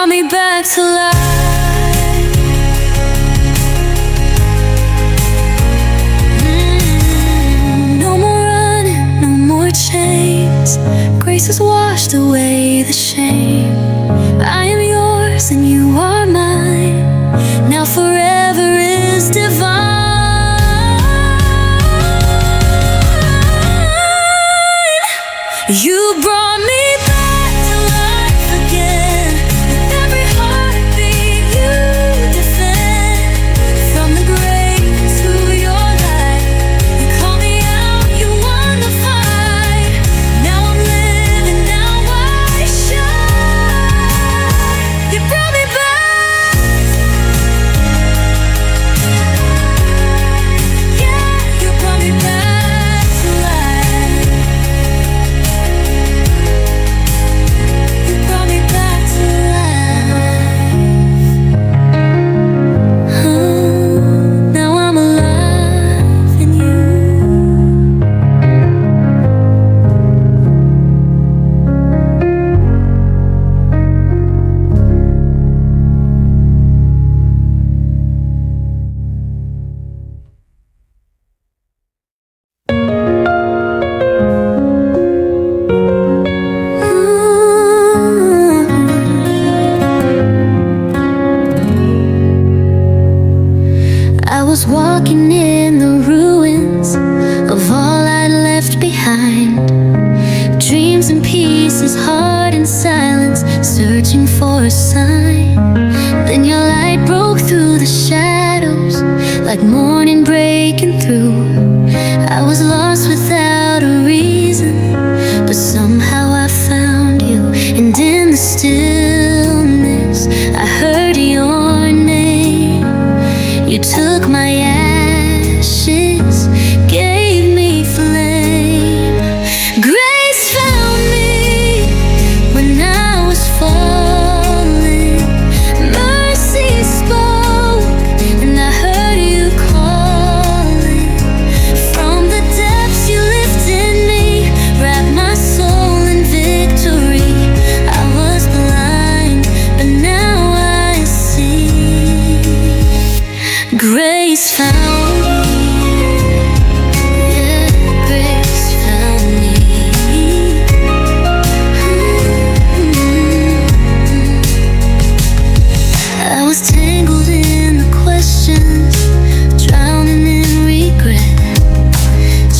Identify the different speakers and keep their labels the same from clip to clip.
Speaker 1: brought me back to life. No more running, no more chains. Grace has washed away the shame. I am yours and you are mine. Now forever is divine. You brought me back to life again. With every heartbeat you defend. From the grave to your light, you call me out, you won the fight. Now I'm living, now I shine. You brought me back. Yeah, you brought me back to life. You brought me back to life. Now I'm alive in you. I was walking in the ruins of all I'd left behind. Dreams in pieces, heart in silence, searching for a sign. Then your light broke through the shadows, like morning breaking through. I was lost without a reason, but somehow I found you. And in the stillness, I heard your name. You took my ashes, gave me flame. Grace found me when I was falling. Mercy spoke, and I heard you calling. From the depths you lifted me, wrapped my soul in victory. I was blind, but now I see. Grace found me. Yeah, grace found me. I was tangled in the questions, drowning in regret.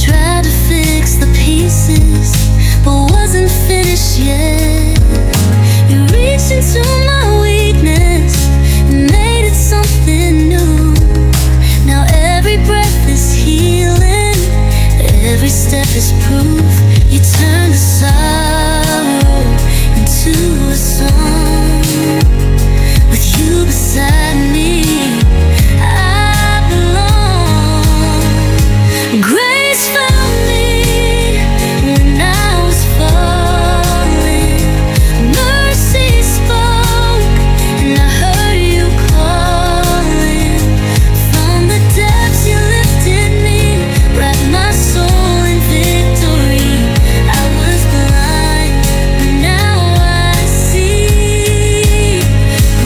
Speaker 1: Tried to fix the pieces, but wasn't finished yet. You reached into my weakness and made it something new. Now every breath is healing, every step is proof. You turn the sorrow into a song. With you beside me, I belong. Grace found me when I was falling. Mercy spoke, and I heard you calling. From the depths you lifted me, wrapped my soul in victory. I was blind, but now I see.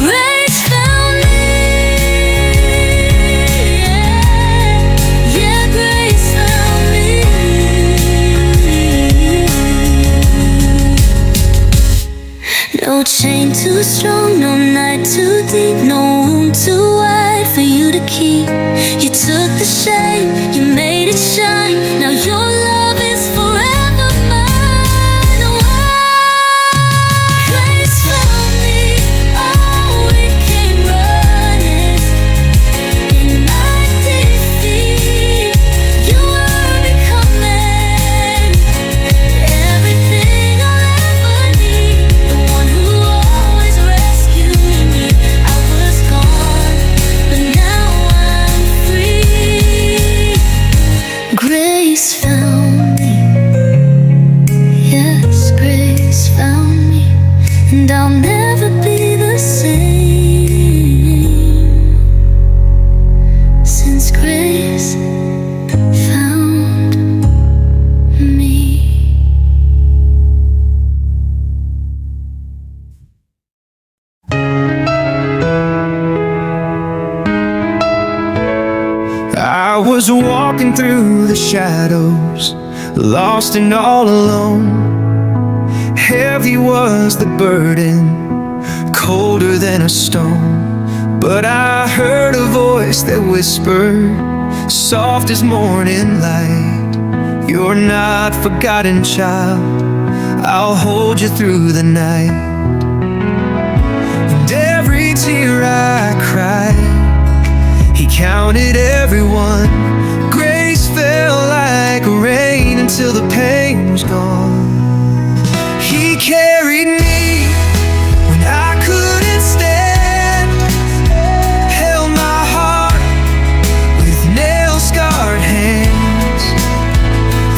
Speaker 1: Grace found me. Yeah, grace found me. No chain too strong, no night too deep, no wound too wide for you to keep. You took the shame, you made it shine. Now your love is forever mine. Grace found me. Oh, it came running in my defeat. You were becoming everything I'll ever need. The one who always rescued me. I was gone, but now I'm free. Grace
Speaker 2: was walking through the shadows, lost and all alone. Heavy was the burden, colder than a stone. But I heard a voice that whispered, soft as morning light, you're not forgotten, child, I'll hold you through the night. And every tear I cried, he counted everyone. Grace fell like rain until the pain was gone. He carried me when I couldn't stand, held my heart with nail-scarred hands.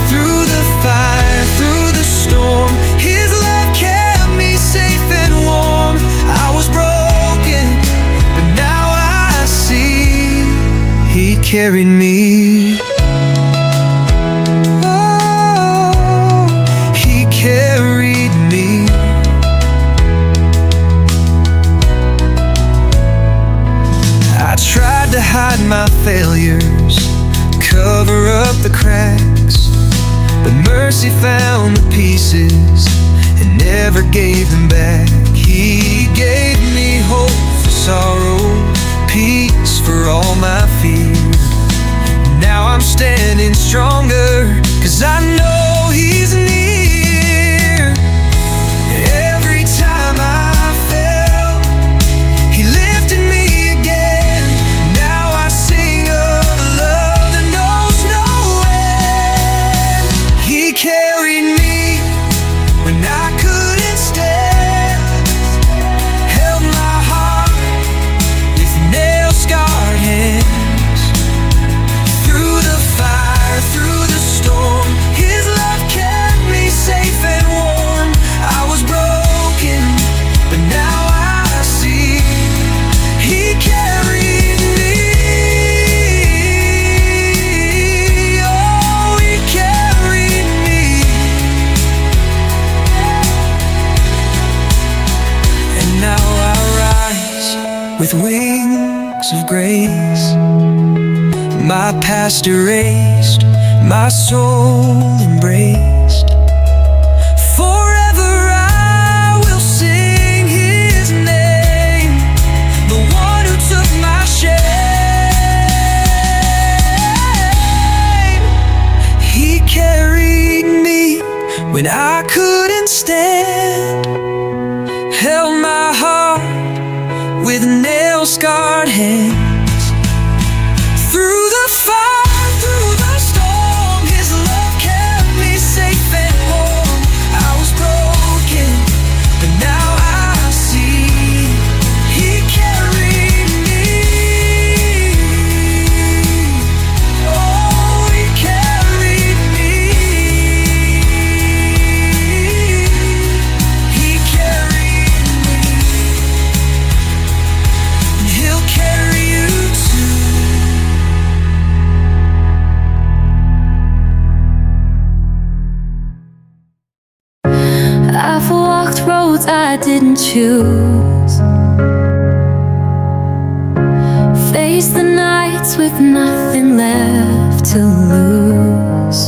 Speaker 2: Through the fire, through the storm, his love kept me safe and warm. I was broken, but now I see he carried me. Oh, he carried me. I tried to hide my failures, cover up the cracks, but mercy found the pieces and never gave them back. He gave me hope for sorrow, peace for all my fear. Now I'm standing stronger, 'cause I know he's near. Every time I fell, he lifted me again. Now I sing of a love that knows no end. He carried me when I couldn't stand, held my heart with nail-scarred hands. Through the fire, through the storm, his love kept me safe and warm. I was broken, but now I see he carried me. Oh, he carried me. And now I rise with wings of grace, my past erased, my soul embraced. Forever I will sing his name, the one who took my shame. He carried me when I couldn't stand, held my heart with nail-scarred hands. Through the fire, through the storm, his love kept me safe and warm. I was broken, but now I see he carried me. Oh, he carried me. He carried me. And he'll carry you too.
Speaker 1: I've walked roads I didn't choose, faced the nights with nothing left to lose,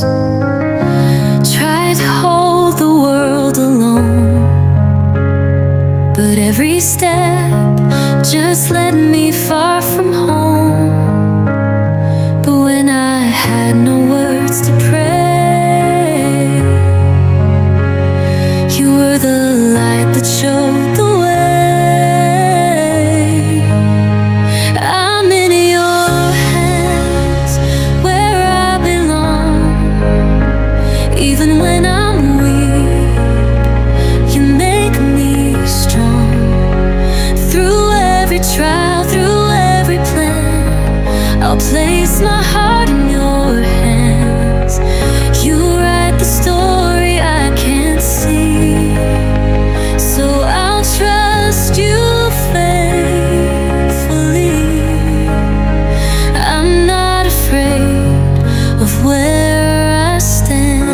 Speaker 1: tried to hold the world alone, but every step just led me far from home. But when I had no words to pray, you were the light that showed the way. I'm in your hands, where I belong. Even when I'm weak, you make me strong. Through every trial, through every plan, I'll place my heart in your hands. You write the story I can't see, so I'll trust you faithfully. I'm not afraid of where I stand.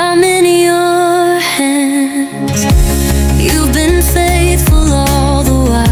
Speaker 1: I'm in your hands. You've been faithful all the while.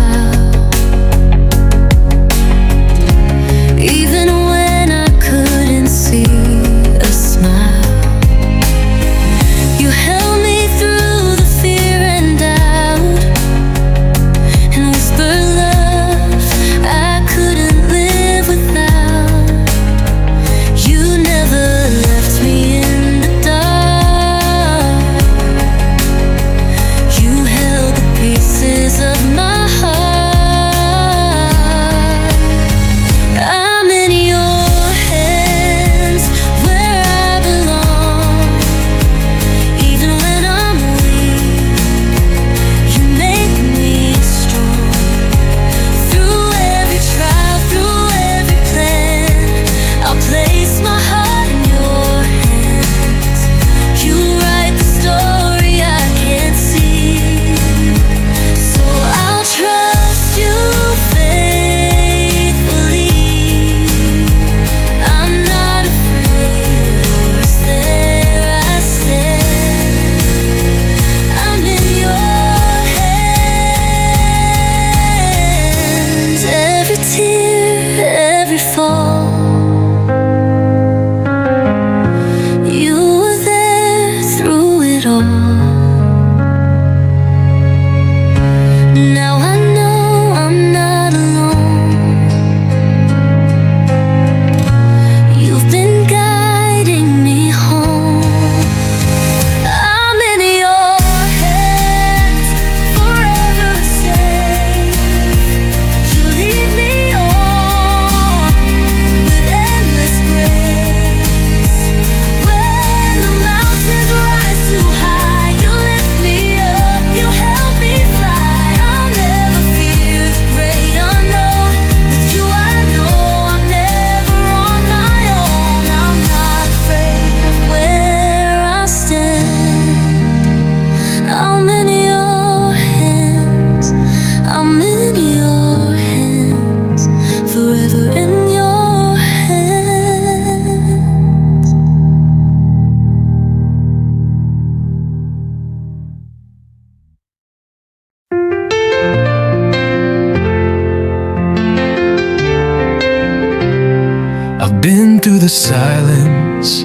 Speaker 2: through the silence,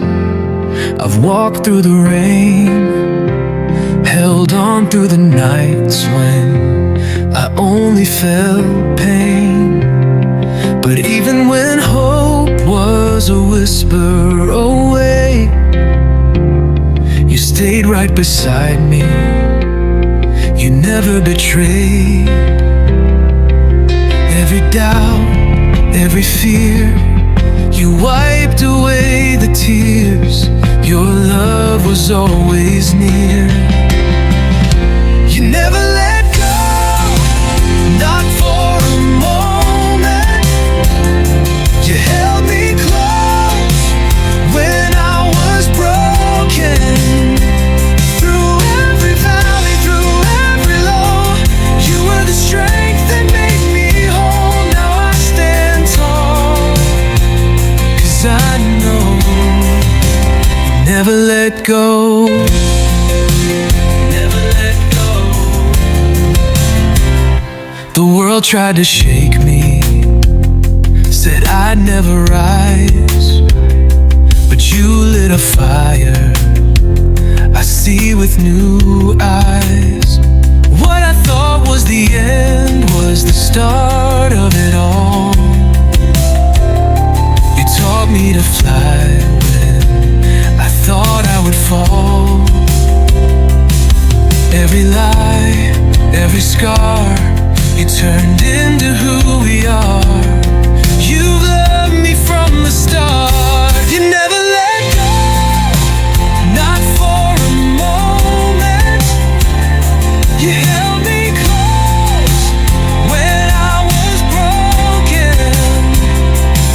Speaker 2: I've walked through the rain, held on through the nights when I only felt pain. But even when hope was a whisper away, you stayed right beside me, you never betrayed. Every doubt, every fear, you wiped away the tears. Your love was always near. You never let go, not for a moment. You held me close when I was broken. Through every valley, through every low, you were the strength that made me whole. Now I stand tall, 'cause I know you never let go. Never let go. The world tried to shake me, said I'd never rise, but you lit a fire I see with new eyes. What I thought was the end was the start of it all. You taught me to fly when I thought I would fall. Every lie, every scar, you turned into who we are. You loved me from the start. You never let go, not for a moment. You held me close when I was broken.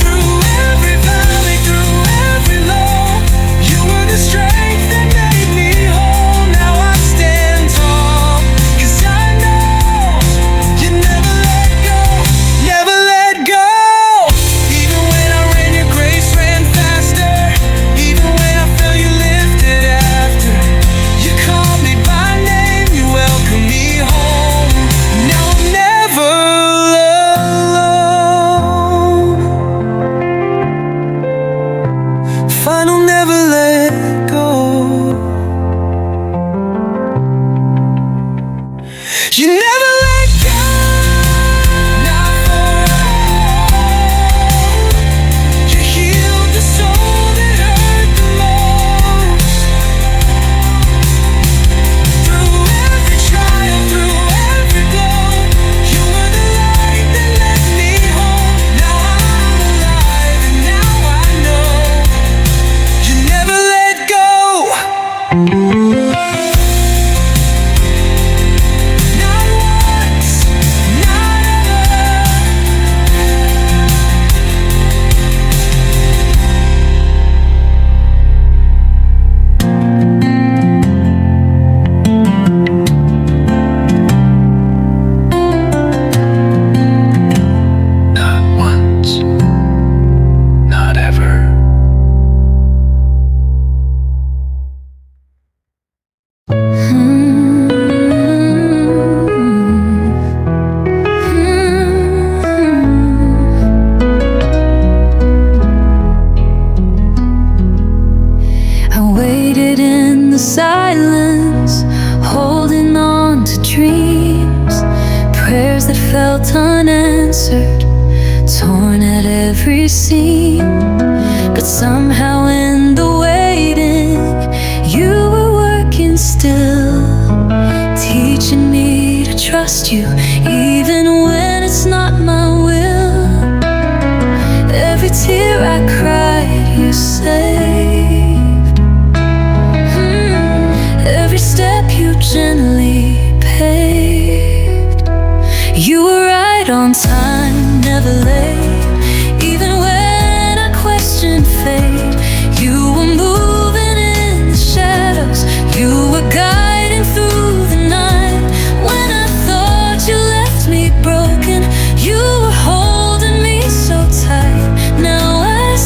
Speaker 2: Through every valley, through every low, you were the strength that made me whole. Now I stand tall, 'cause I know you never let go, never let go. Even when I ran, your grace ran faster. Even when I fell, you lifted after. You called me by name, you welcomed me home. Now I'm never alone. Final never let go. You never let go, not for a moment. You healed the soul that hurt the most. Through every trial, through every blow, you were the light that led me home. Now I'm alive and now I know you never let go. Not once, not ever. Not once, not ever.
Speaker 1: I waited in the silence, holding on to dreams, prayers that felt unanswered, torn at every seam. But somehow in the waiting, you were working still, teaching me to trust you, even when it's not my will. Every tear I cried, you saved. Every step you gently paved. You were right on time, never late. Even when I questioned fate, you were moving in the shadows. You were guiding through the night. When I thought you left me broken, you were holding me so tight. Now I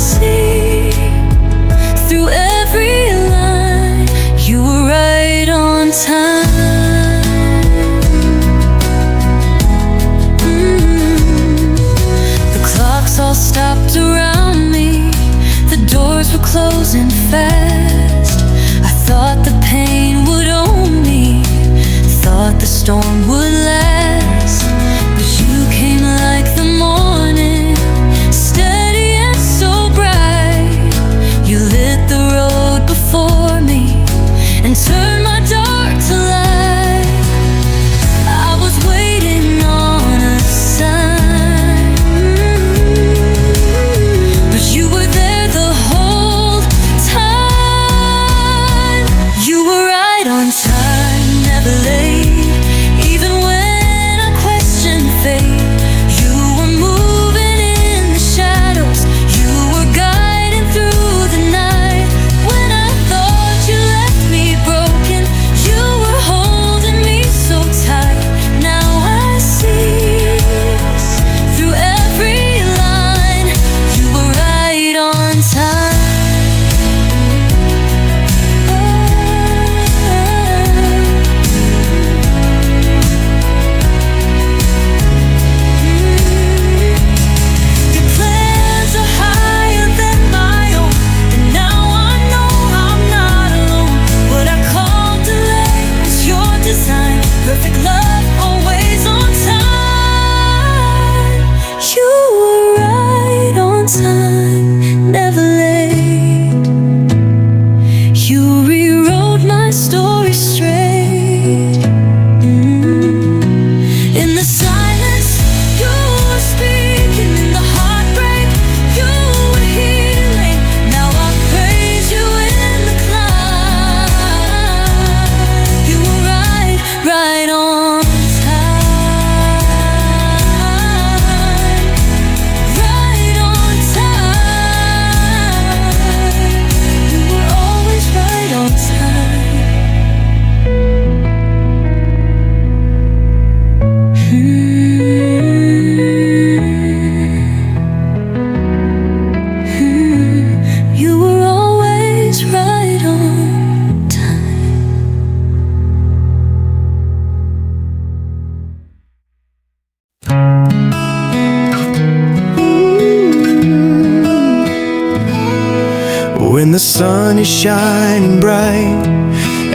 Speaker 2: sun is shining bright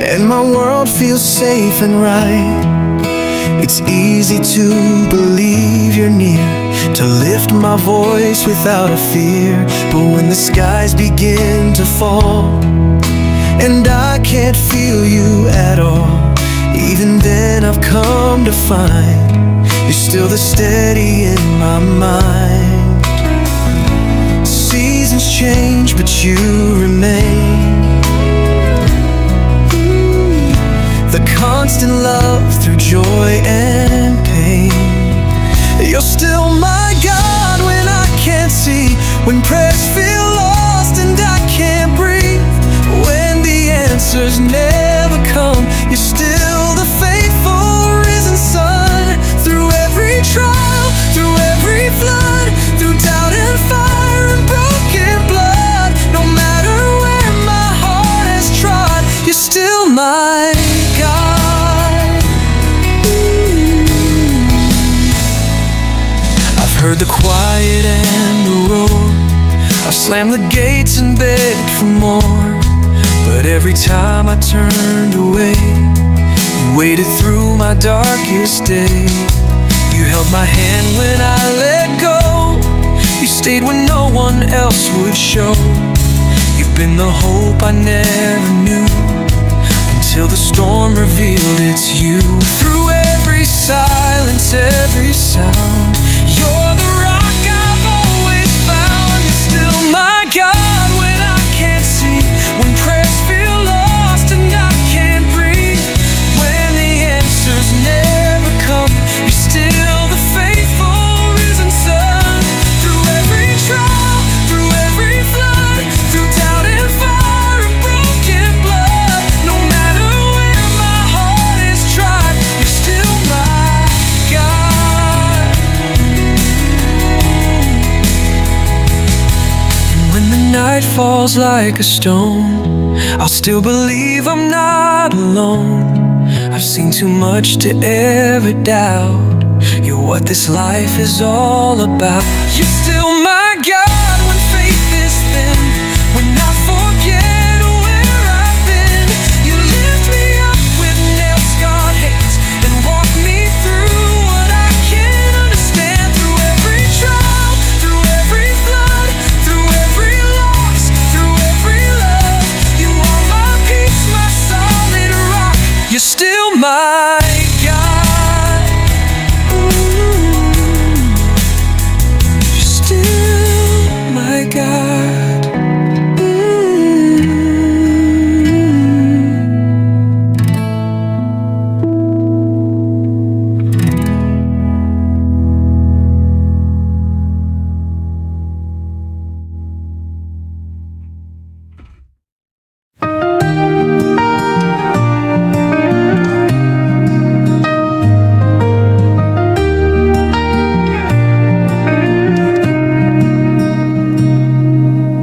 Speaker 2: and my world feels safe and right. It's easy to believe you're near, to lift my voice without a fear. But when the skies begin to fall and I can't feel you at all, even then I've come to find you're still the steady in my mind. Seasons change but you remain, the constant love through joy and pain. You're still my God when I can't see, when prayers feel lost and I can't breathe, when the answers never come. You're still the faithful risen sun, through every trial, through every flood, through doubt and fire and broken blood. No matter where my heart has trod, you're still my God. I've heard the quiet and the roar, I've slammed the gates and begged for more, but every time I turned away, you waited through my darkest day. You held my hand when I let go, you stayed when no one else would show. You've been the hope I never knew, until the storm revealed it's you. Through every silence, every sound, you're the rock I've always found. You're still my God when I can't see, when prayers feel lost and I can't breathe, when the answers never come. You're still the faithful risen sun, through every trial, through every flood, through doubt and fire and broken blood. No matter where my heart is tried, you're still my God. And when the night falls like a stone, I'll still believe I'm not alone. I've seen too much to ever doubt you're what this life is all about. You're still my God when faith is thin, when I forget where I've been. You lift me up with nail-scarred hands and walk me through what I can't understand. Through every trial, through every flood, through every loss, through every love, you are my peace, my solid rock. You're still my God. You're still my God.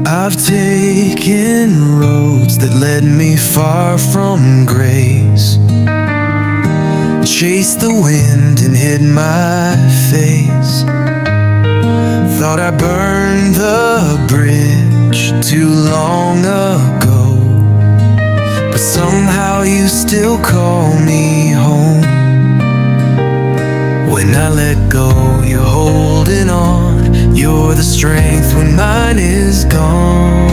Speaker 2: I've taken roads that led me far from grace, chased the wind and hid my face. Thought I burned the bridge too long ago, but somehow you still call me home. When I let go, you're holding on. You're the strength when mine is gone.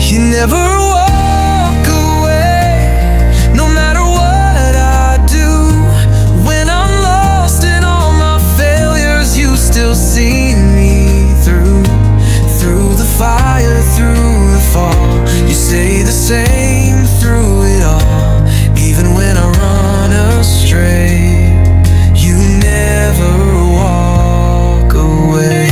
Speaker 2: You never walk away, no matter what I do. When I'm lost in all my failures, you still see me through. Through the fire, through the fall, you stay the same through it all. Even when I run astray, you never walk away.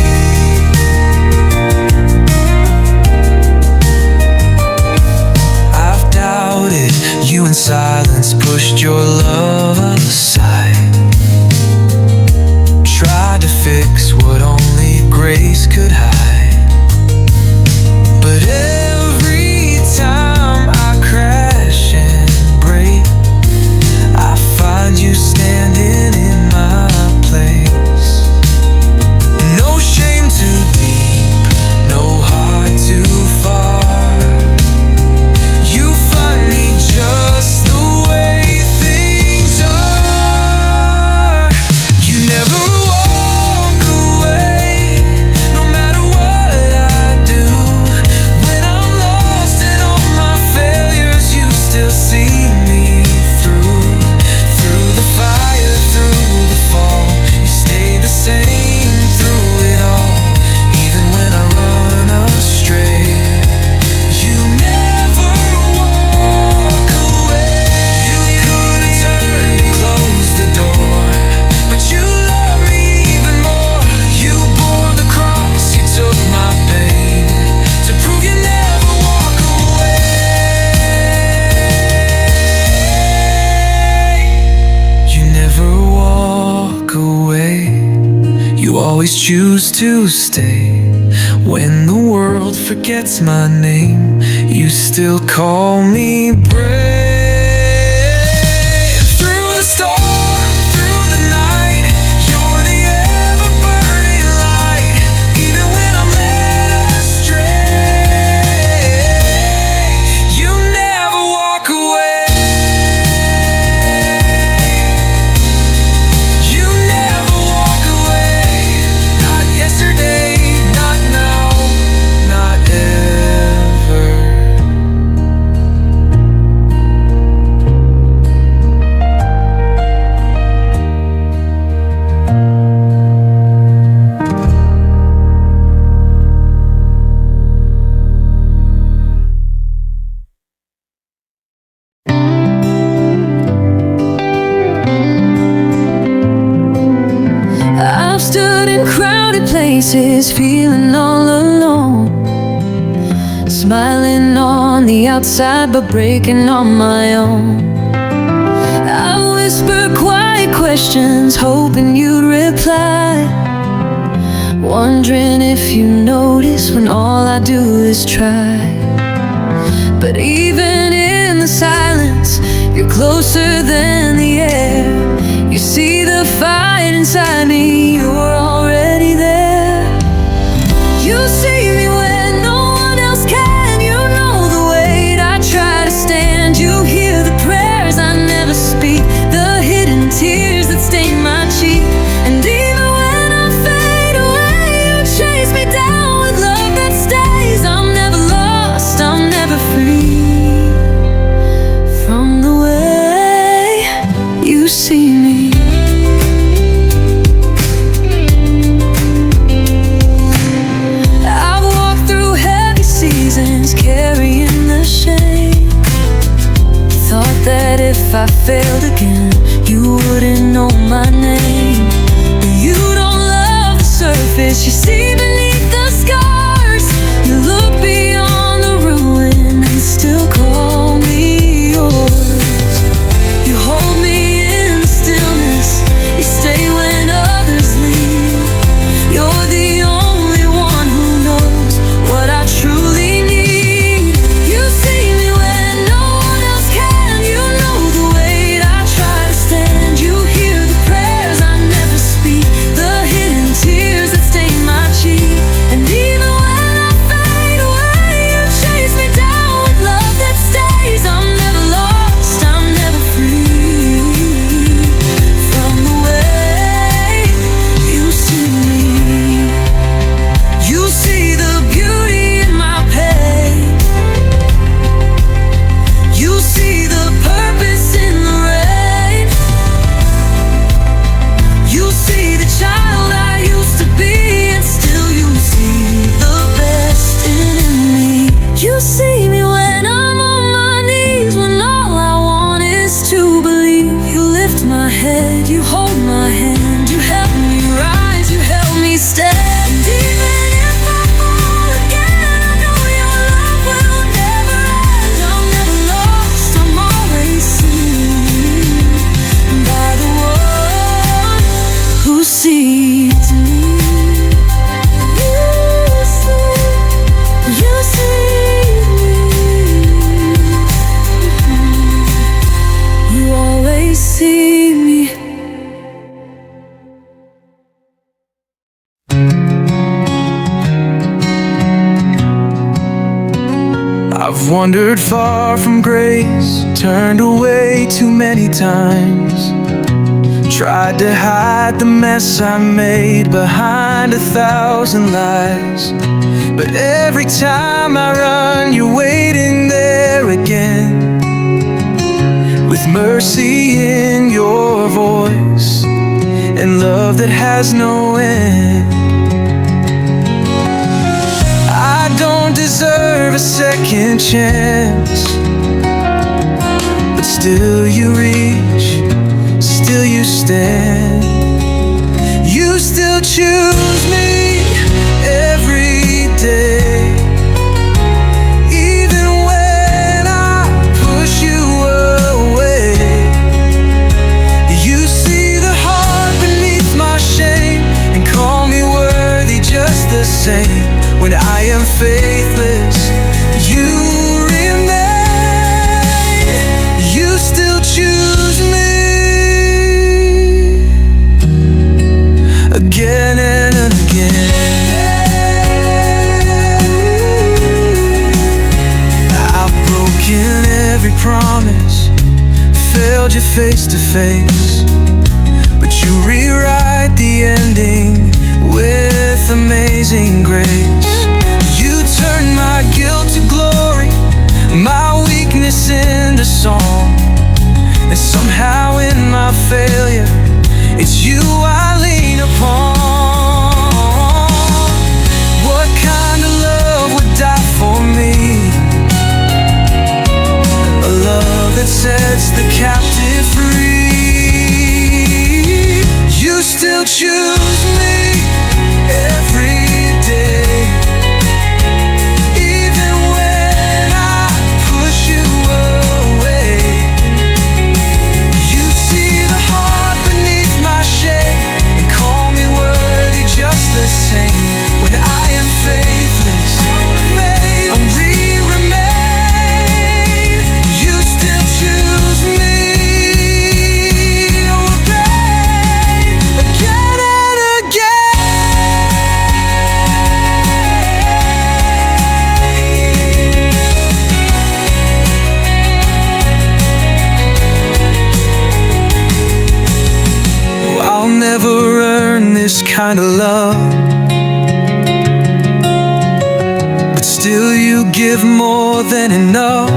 Speaker 2: always choose to stay. When the world forgets my name, you still call me brave. Through the storm, through the night, you're the ever-burning light. Even when I'm led astray, you never walk away. You never walk away. Not yesterday, not now, not ever.
Speaker 1: I've stood in crowded places, feeling all alone, smiling on the outside but breaking on my own. I whisper quiet questions, hoping you'd reply, wondering if you notice when all I do is try. But even in the silence, you're closer than the air. You see the fight inside me, you're already there. You see me when no one else can. You know the weight I try to stand. You hear the prayers I never speak, the hidden tears that stain my cheek. And even when I fade away, you chase me down with love that stays. I'm never lost, I'm never free from the way you see me. I've walked through heavy seasons, carrying the shame. Thought that if I failed again, you wouldn't know my name. But you don't love the surface, you see beneath the scars. You look beyond the ruin and still call me yours. You hold me in the stillness, you stay when others leave. You're the only one who knows what I truly need. You see me when no one else can. You know the weight I try to stand. You hear the prayers I never speak, the hidden tears that stain my cheek. And even when I fade away, you chase me down with love that stays. I'm never lost, I'm never free from the way you see me. You see the beauty in my pain. You see the purpose in the rain. You see the child I used to be, and still you see the best in me. You see me when I'm on my knees, when all I want is to believe. You lift my head, you hold my hand, you help me rise, you help me stand. And even if I fall again, I know your love will never end. I'm never lost, I'm always seen by the one who sees me. You see me. You always see me.
Speaker 2: I've wandered far from grace, turned away too many times. Tried to hide the mess I made behind 1,000 lies. But every time I run, you're waiting there again, with mercy in your voice and love that has no end. I don't deserve a second chance, but still you reach, still you stand. You still choose me every day, even when I push you away. You see the heart beneath my shame and call me same. When I am faithless, you remain. You still choose me again and again. I've broken every promise, failed you face to face, but you rewrite the ending with amazing grace. You turn my guilt to glory, my weakness into song, and somehow in my failure, it's you I lean upon. What kind of love would die for me? A love that sets the captive free. You still choose me every day, even when I push you away. You see the heart beneath my shame and call me worthy just the same. When I am faithless, only remain. You still choose me again and again. I'll never earn this kind of love, but still you give more than enough.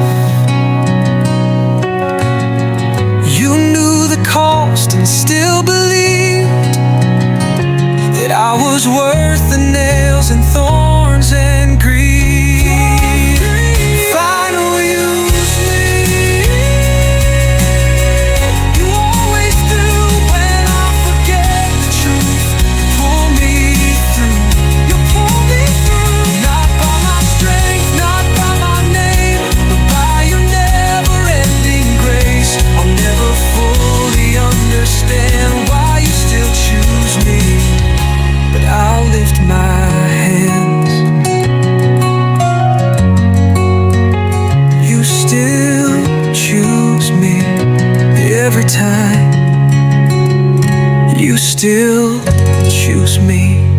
Speaker 2: You knew the cost and still believed that I was worth the nails and thorns and grief. Finally use me. You always do when I forget the truth. Pull me through. You pull me through. Not by my strength, not by my name, but by your never-ending grace. I'll never fully understand why you still choose me, but I'll lift my hands. You still choose me every time. You still choose me.